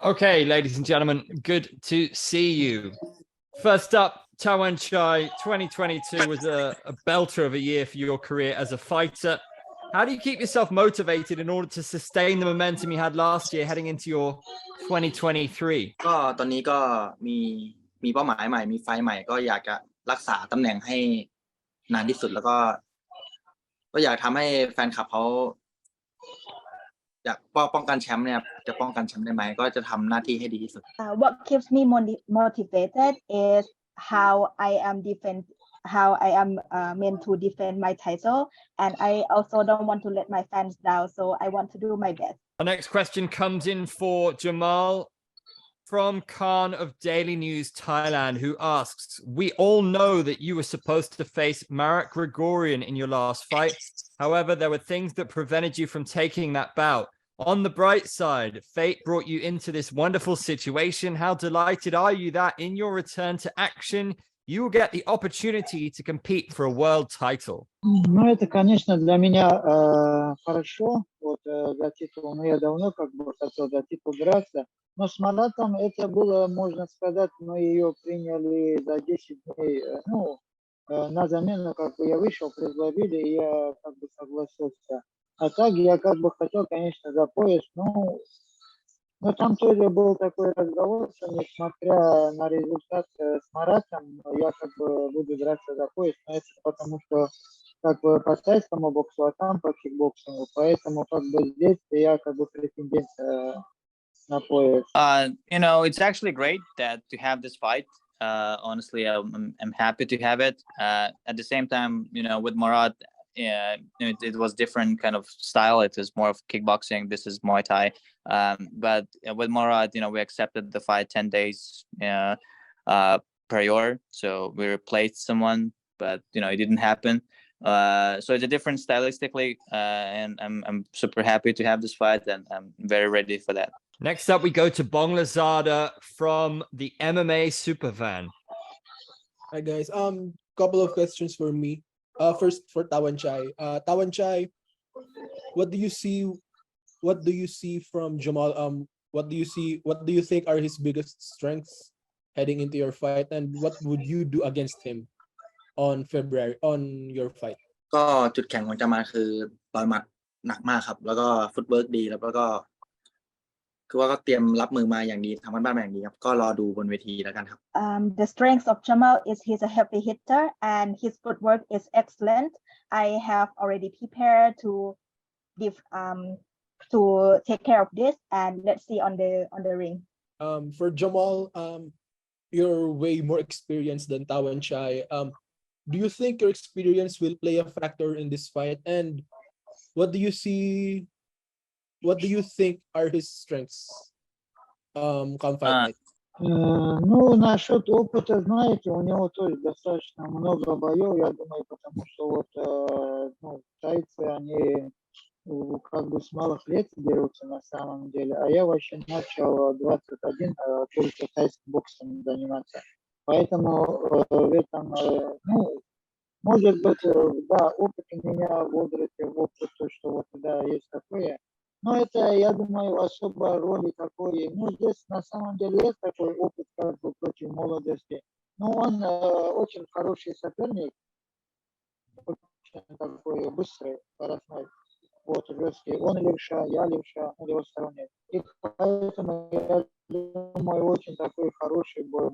Okay, ladies and gentlemen, good to see you. First up, Tawanchai 2022 was a belter of a year for your career as a fighter. How do you keep yourself motivated in order to sustain the momentum you had last year heading into your 2023? ก็ตอนนี้ก็มีเป้าหมายใหม่มีไฟล์ใหม่ก็อยากจะรักษาตำแหน่งให้นานที่สุดแล้วก็อยากทำให้แฟนคลับเขาอยากป้องกันแชมป์เนี่ยจะป้องกันแชมป์ได้ไหมก็จะทำหน้าที่ให้ดีที่สุด What keeps me motivated is how I am meant to defend my title, and I also don't want to let my fans down, so I want to do my best. Our next question comes in for Jamal from Khan of Daily News Thailand, who asks, we all know that you were supposed to face Marek Grigorian in your last fight. However, there were things that prevented you from taking that bout. On the bright side, fate brought you into this wonderful situation. How delighted are you that in your return to action, you will get the opportunity to compete for a world title? Ну, это, конечно, для меня хорошо, вот за титул, но я давно как бы хотел за титул драться, но с Маратом это было, можно сказать, мы ее приняли за 10 дней, на замену, как бы я вышел, предложили, и я как бы согласился. А так я как бы хотел, конечно, за пояс, но там тоже был такой разговор, что несмотря на результат с Маратом, я как бы буду драться за пояс, но это потому что как бы по тайскому боксу, а там по кикбоксингу, поэтому как бы здесь я как бы претендент на пояс. It's actually great that to have this fight. Honestly, I'm happy to have it. At the same time, with Marat, it was different kind of style. It is more of kickboxing. This is Muay Thai. But with Marat, we accepted the fight 10 days prior. So we replaced someone, but it didn't happen. So it's a different stylistically, and I'm super happy to have this fight, and I'm very ready for that. Next up, we go to Bonglazada from the MMA Superfan. Hi guys. Couple of questions for me. First for Tawanchai. Tawanchai, what do you see from Jamal? What do you think are his biggest strengths heading into your fight, and what would you do against him on February on your fight? ก็จุดแข็งของจามาคือต่อยหมัดหนักมากครับแล้วก็ฟุตเวิร์กดีแล้วก็คือว่าก็เตรียมรับมือมาอย่างดีทำกันบ้านมาอย่างดีครับก็รอดูบนเวทีแล้วกันครับ The strength of Jamal is he's a heavy hitter and his footwork is excellent. I have already prepared to take care of this, and let's see on the ring. For Jamal, you're way more experienced than Tawanchai. Do you think your experience will play a factor in this fight? And what do you think are his strengths? Come fight night. Насчет опыта, знаете, у него тоже достаточно много боев, я думаю, потому что тайцы, они как бы с малых лет дерутся на самом деле, а я вообще начал 21 только тайским боксом заниматься. Поэтому в этом, может быть, да, опыт у меня в возрасте, то, что вот, да, есть такое. Но это, я думаю, особо роли такой. Здесь на самом деле есть такой опыт, как бы против молодости. Но он очень хороший соперник, очень такой быстрый, скоростной. Вот, жесткий. Он левша, я левша, на его стороне. И поэтому я думаю, очень такой хороший бой.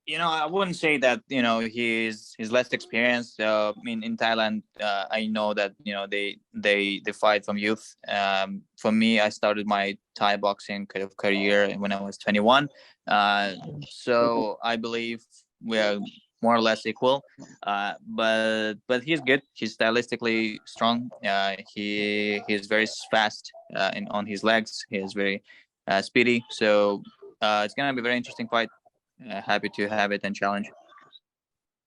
I wouldn't say that he's less experienced. In Thailand, I know that they fight from youth. For me, I started my Thai boxing kind of career when I was 21. So I believe we are more or less equal. But he's good. He's stylistically strong. He is very fast on his legs. He is very speedy. So it's gonna be a very interesting fight. Happy to have it and challenge.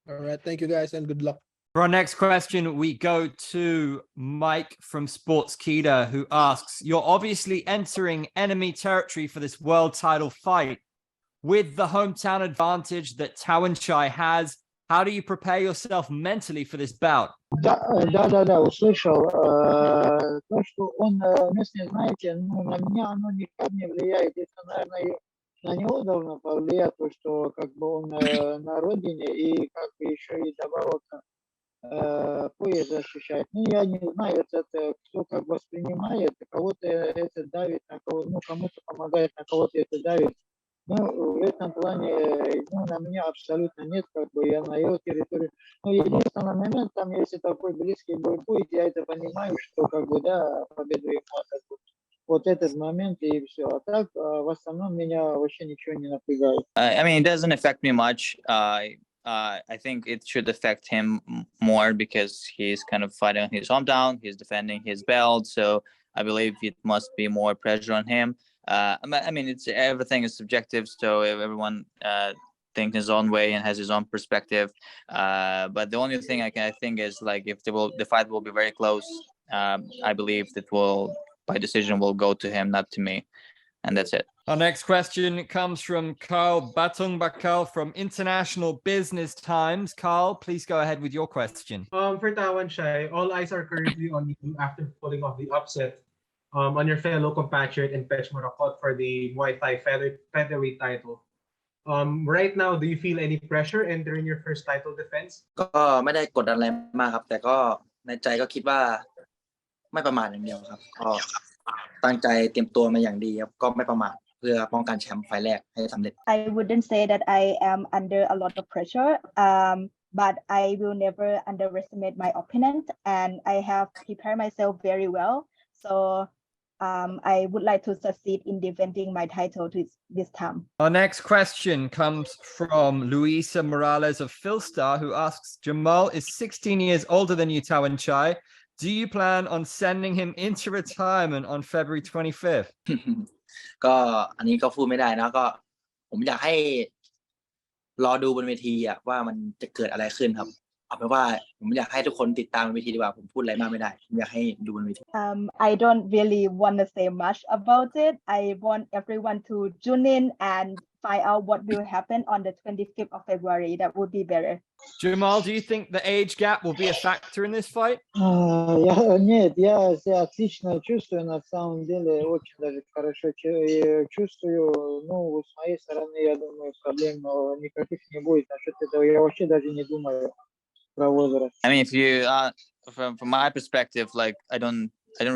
All right, thank you guys and good luck. For our next question, we go to Mike from Sportskeeda, who asks, you're obviously entering enemy territory for this world title fight. With the hometown advantage that Tawanchai has, how do you prepare yourself mentally for this bout? Да, услышал. То, что он местный, знаете, на меня оно никак не влияет. Это, наверное, на него должно повлиять то, что как бы он на родине и как бы еще и добавок пояс защищает. Ну, я не знаю, это кто как воспринимает, кого-то это давит, на кого, ну, кому-то помогает, на кого-то это давит. Ну, в этом плане, ну, на меня абсолютно нет, как бы я на его территории. Ну, единственный момент, там, если такой близкий бой будет, я это понимаю, что, как бы, да, победу ему отдадут. Вот этот момент и все. А так, в основном меня вообще ничего не напрягает. I mean, it doesn't affect me much. I think it should affect him more because he's kind of fighting on his hometown. He's defending his belt, so I believe it must be more pressure on him. I mean, it's everything is subjective, so everyone thinks his own way and has his own perspective. But the only thing I think is like if the fight will be very close. I believe that by decision will go to him, not to me, and that's it. Our next question comes from Carl Batung Bakal from International Business Times. Carl, please go ahead with your question. For Tawanchai, all eyes are currently on you after pulling off the upset on your fellow compatriot in Pechmorakot for the Muay Thai featherweight title. Right now, do you feel any pressure entering your first title defense? ก็ไม่ได้กดดันอะไรมากครับแต่ก็ในใจก็คิดว่าไม่ประมาทอย่างเดียวครับก็ตั้งใจเตรียมตัวมาอย่างดีครับก็ไม่ประมาทเพื่อป้องกันแชมป์ไฟล์แรกให้สำเร็จ I wouldn't say that I am under a lot of pressure, but I will never underestimate my opponent, and I have prepared myself very well. So I would like to succeed in defending my title this time. Our next question comes from Luisa Morales of Philstar, who asks, Jamal is 16 years older than you, Tawanchai. Do you plan on sending him into retirement on February 25th? ก็อันนี้ก็พูดไม่ได้นะก็ผมอยากให้รอดูบนเวทีอะว่ามันจะเกิดอะไรขึ้นครับเอาเป็นว่าผมอยากให้ทุกคนติดตามบนเวทีดีกว่าผมพูดอะไรมากไม่ได้ผมอยากให้ดูบนเวที I don't really want to say much about it. I want everyone to tune in and find out what will happen on the 25th of February. That would be better. Jamal, do you think the age gap will be a factor in this fight? Нет, я себя отлично чувствую, на самом деле, очень даже хорошо чувствую. Ну, с моей стороны, я думаю, проблем никаких не будет насчет этого. Я вообще даже не думаю про возраст. I mean, if you from my perspective, like I don't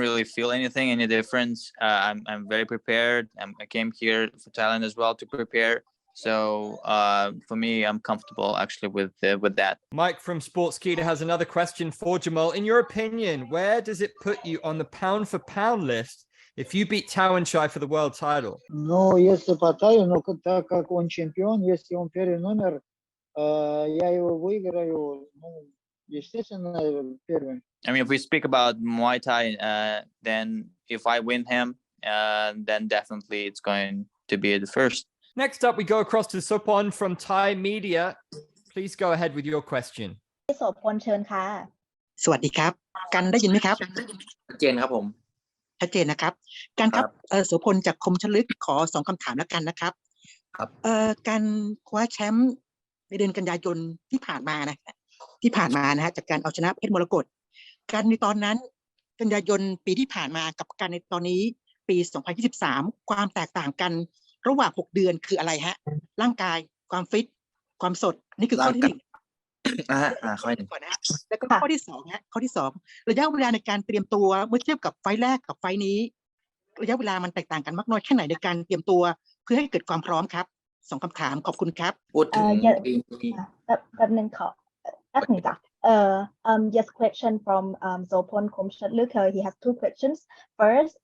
really feel any difference. I'm very prepared. I came here for Thailand as well to prepare. So for me, I'm comfortable actually with that. Mike from Sportskeeda has another question for Jamal. In your opinion, where does it put you on the pound for pound list if you beat Tawanchai for the world title? Ну, если по Таю, но так как он чемпион, если он первый номер, я его выиграю, ну, естественно, первым. I mean, if we speak about Muay Thai, then if I win him, then definitely it's going to be the first. Next up, we go across to Sopon from Thai Media. Please go ahead with your question. โสพลเชิญค่ะ สวัสดีครับกันได้ยินไหมครับ ชัดเจนครับผม ชัดเจนนะครับกันครับโสพลจากคมชลึกขอ2คำถามแล้วกันนะครับ ครับ การคว้าแชมป์ในเดือนกันยายนที่ผ่านมานะฮะจากการเอาชนะเพชรมรกตการในตอนนั้นกันยายนปีที่ผ่านมากับการในตอนนี้ปี 2023 ความแตกต่างกันระหว่าง6 เดือนคืออะไรฮะร่างกายความฟิตความสดนี่คือข้อที่ ข้อที่ 1ก่อนนะฮะแล้วก็ข้อที่2ฮะข้อที่2ระยะเวลาในการเตรียมตัวเมื่อเทียบกับไฟล์แรกกับไฟล์นี้ระยะเวลามันแตกต่างกันมากน้อยแค่ไหนในการเตรียมตัวเพื่อให้เกิดความพร้อมครับ2คำถามขอบคุณครับ พูดถึงปีนี้ แป๊บนึงขอแป๊บนึงจ้ะyes, question from Sopon Komchatluk. He has 2 questions. First,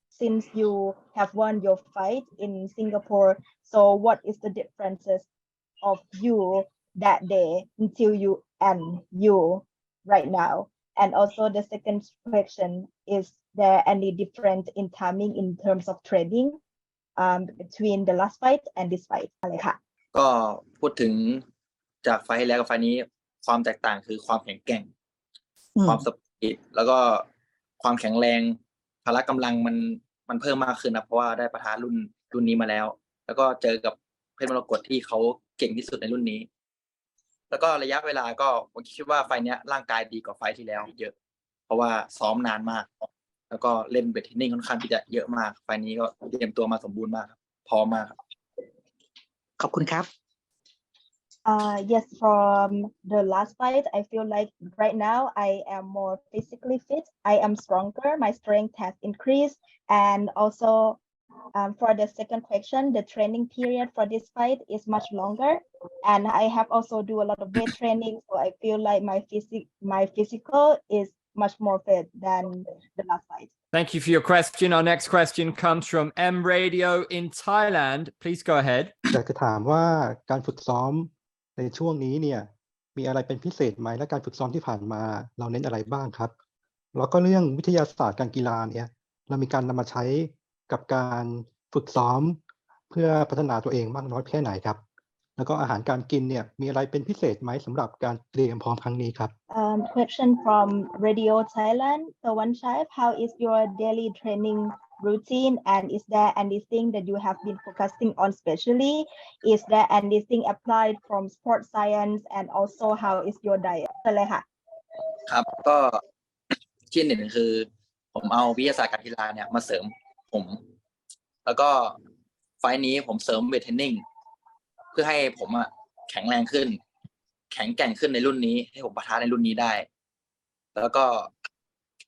since you have won your fight in Singapore, so what is the differences of you that day until you right now? And also the second question, is there any difference in timing in terms of training between the last fight and this fight? อะไรค่ะ ก็พูดถึงจากไฟล์แล้วกับไฟล์นี้ความแตกต่างคือความแข็งแกร่งความสปีดแล้วก็ความแข็งแรงพละกำลังมันเพิ่มมากขึ้นนะเพราะว่าได้ปะทะรุ่นนี้มาแล้วแล้วก็เจอกับเพชรมรกตที่เขาเก่งที่สุดในรุ่นนี้แล้วก็ระยะเวลาก็ผมคิดว่าไฟล์นี้ร่างกายดีกว่าไฟล์ที่แล้วเยอะเพราะว่าซ้อมนานมากแล้วก็เล่นเวทเทรนนิ่งค่อนข้างที่จะเยอะมากไฟล์นี้ก็เตรียมตัวมาสมบูรณ์มากครับ พร้อมมากครับ ขอบคุณครับ Yes, from the last fight, I feel like right now I am more physically fit. I am stronger. My strength has increased. And also, for the second question, the training period for this fight is much longer. And I have also do a lot of weight training. So I feel like my physical is much more fit than the last fight. Thank you for your question. Our next question comes from M Radio in Thailand. Please go ahead. อยากจะถามว่าการฝึกซ้อมในช่วงนี้เนี่ยมีอะไรเป็นพิเศษไหมและการฝึกซ้อมที่ผ่านมาเราเน้นอะไรบ้างครับแล้วก็เรื่องวิทยาศาสตร์การกีฬาเนี่ยเรามีการนำมาใช้กับการฝึกซ้อมเพื่อพัฒนาตัวเองมากน้อยแค่ไหนครับแล้วก็อาหารการกินเนี่ยมีอะไรเป็นพิเศษไหมสำหรับการเตรียมพร้อมครั้งนี้ครับ Question from Radio Thailand. Tawanchai, how is your daily training routine, and is there anything that you have been focusing on specially? Is there anything applied from sports science, and also how is your diet? เลยค่ะ ครับก็ที่หนึ่งคือผมเอาวิทยาศาสตร์การกีฬาเนี่ยมาเสริมผมแล้วก็ไฟล์นี้ผมเสริมเวทเทรนนิ่งเพื่อให้ผมแข็งแรงขึ้นแข็งแกร่งขึ้นในรุ่นนี้ให้ผมปะทะในรุ่นนี้ได้แล้วก็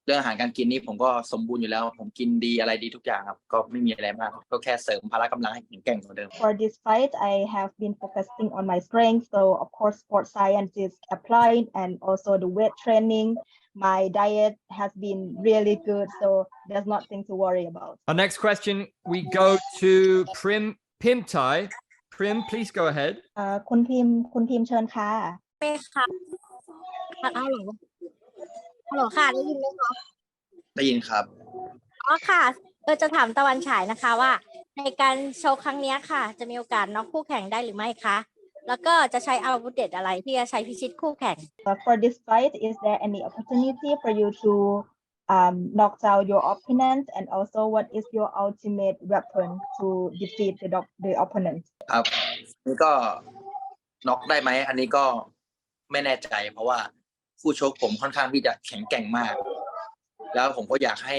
เรื่องอาหารการกินนี่ผมก็สมบูรณ์อยู่แล้วผมกินดีอะไรดีทุกอย่างครับก็ไม่มีอะไรมากก็แค่เสริมพละกำลังให้แข็งแกร่งกว่าเดิม For this fight, I have been focusing on my strength. So of course, sports science is applied, and also the weight training. My diet has been really good, so there's nothing to worry about. Our next question, we go to Pim Thai. Prim, please go ahead. คุณพิมพ์เชิญค่ะ ไม่ค่ะฮัลโหลค่ะได้ยินไหมคะ ได้ยินครับ อ๋อค่ะจะถามตะวันฉายนะคะว่าในการโชว์ครั้งนี้ค่ะจะมีโอกาสน็อกคู่แข่งได้หรือไม่คะแล้วก็จะใช้อาวุธเด็ดอะไรที่จะใช้พิชิตคู่แข่ง For this fight, is there any opportunity for you to knock out your opponent, and also what is your ultimate weapon to defeat the opponent? ครับนี่ก็น็อกได้ไหมอันนี้ก็ไม่แน่ใจเพราะว่าคู่ชกผมค่อนข้างที่จะแข็งแกร่งมากแล้วผมก็อยากให้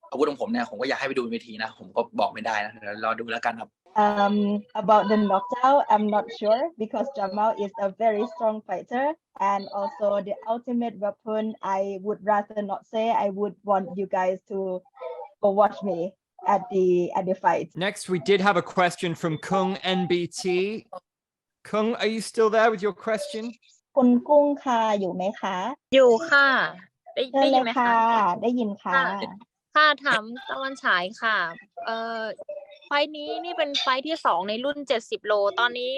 อาวุธของผมเนี่ยผมก็อยากให้ไปดูเวทีนะผมก็บอกไม่ได้นะเดี๋ยวรอดูแล้วกันครับ About the knockout, I'm not sure because Jamal is a very strong fighter, and also the ultimate weapon I would rather not say. I would want you guys to go watch me at the fight. Next, we did have a question from Kung NBT. Kung, are you still there with your question? คุณกุ้งค่ะอยู่ไหมคะ อยู่ค่ะได้ยินไหมคะ ได้ยินค่ะ ค่ะถามตะวันฉายค่ะไฟล์นี้นี่เป็นไฟล์ที่2ในรุ่น70โลตอนนี้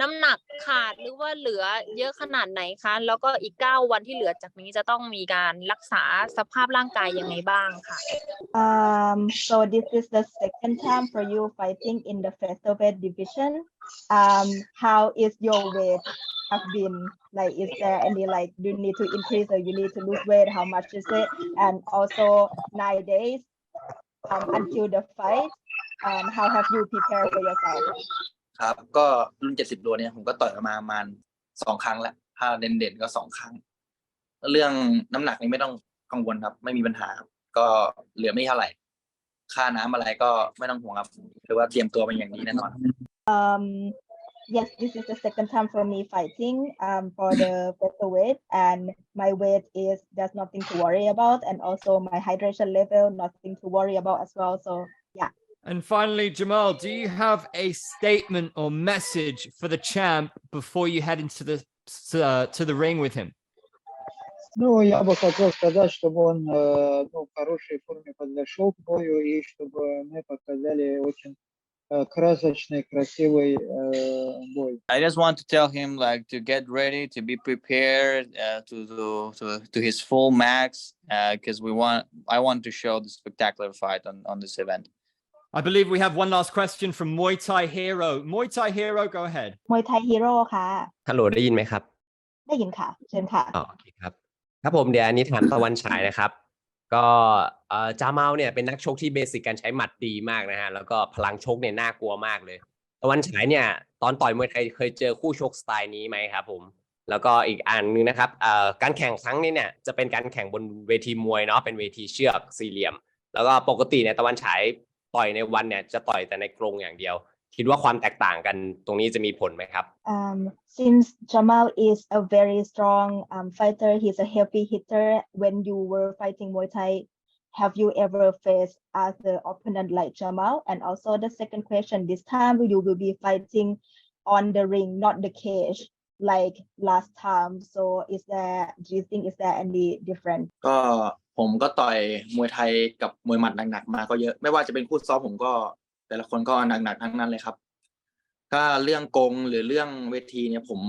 น้ำหนักขาดหรือว่าเหลือเยอะขนาดไหนคะแล้วก็อีก9วันที่เหลือจากนี้จะต้องมีการรักษาสภาพร่างกายยังไงบ้างค่ะ So this is the second time for you fighting in the featherweight division. How is your weight have been? Like, is there any like, do you need to increase or you need to lose weight? How much is it? And also 9 days until the fight. How have you prepared for yourself? ครับก็รุ่น70โลเนี่ยผมก็ต่อยมาประมาณ2ครั้งแล้วถ้าเด่นๆก็2ครั้งเรื่องน้ำหนักนี่ไม่ต้องกังวลครับไม่มีปัญหาครับก็เหลือไม่เท่าไหร่ค่าน้ำอะไรก็ไม่ต้องห่วงครับหรือว่าเตรียมตัวเป็นอย่างดีแน่นอน Yes, this is the second time for me fighting for the featherweight, and my weight is there's nothing to worry about, and also my hydration level nothing to worry about as well. So yeah. And finally, Jamal, do you have a statement or message for the champ before you head into the ring with him? Ну, я бы хотел сказать, чтобы он в хорошей форме подошел к бою и чтобы мы показали очень красочный, красивый бой. I just want to tell him like to get ready, to be prepared, to his full max, because I want to show the spectacular fight on this event. I believe we have one last question from Muay Thai Hero. Muay Thai Hero, go ahead. Muay Thai Hero ค่ะ ฮัลโหลได้ยินไหมครับ ได้ยินค่ะเชิญค่ะ โอเคครับครับผมเดี๋ยวอันนี้ถามตะวันฉายนะครับก็จามัลเนี่ยเป็นนักชกที่เบสิกการใช้หมัดดีมากนะฮะแล้วก็พลังชกเนี่ยน่ากลัวมากเลยตะวันฉายเนี่ยตอนต่อยมวยไทยเคยเจอคู่ชกสไตล์นี้ไหมครับผมแล้วก็อีกอันนึงนะครับการแข่งครั้งนี้เนี่ยจะเป็นการแข่งบนเวทีมวยเนาะเป็นเวทีเชือกสี่เหลี่ยมแล้วก็ปกติเนี่ยตะวันฉาย ต่อยในวันเนี่ยจะต่อยแต่ในกรงอย่างเดียวคิดว่าความแตกต่างกันตรงนี้จะมีผลไหมครับ Since Jamal is a very strong fighter, he's a heavy hitter. When you were fighting Muay Thai, have you ever faced other opponent like Jamal? And also the second question, this time you will be fighting on the ring, not the cage, like last time. So do you think is there any difference? ก็ผมก็ต่อยมวยไทยกับมวยหมัดหนักๆมาก็เยอะไม่ว่าจะเป็นคู่ซ้อมผมก็แต่ละคนก็หนักๆทั้งนั้นเลยครับถ้าเรื่องกงหรือเรื่องเวทีเนี่ยผม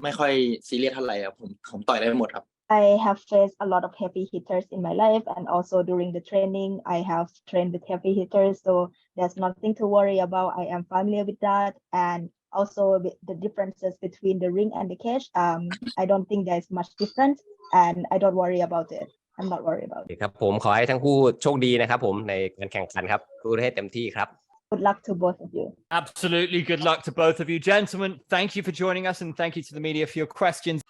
ไม่ค่อยซีเรียสเท่าไหร่ครับผมต่อยได้หมดครับ I have faced a lot of heavy hitters in my life, and also during the training, I have trained with heavy hitters, so there's nothing to worry about. I am familiar with that, and also with the differences between the ring and the cage. I don't think there's much difference, and I don't worry about it. I'm not worried about it. ครับผมขอให้ทั้งคู่โชคดีนะครับผมในการแข่งขันครับพูดให้เต็มที่ครับ Good luck to both of you. Absolutely good luck to both of you. Gentlemen, thank you for joining us and thank you to the media for your questions.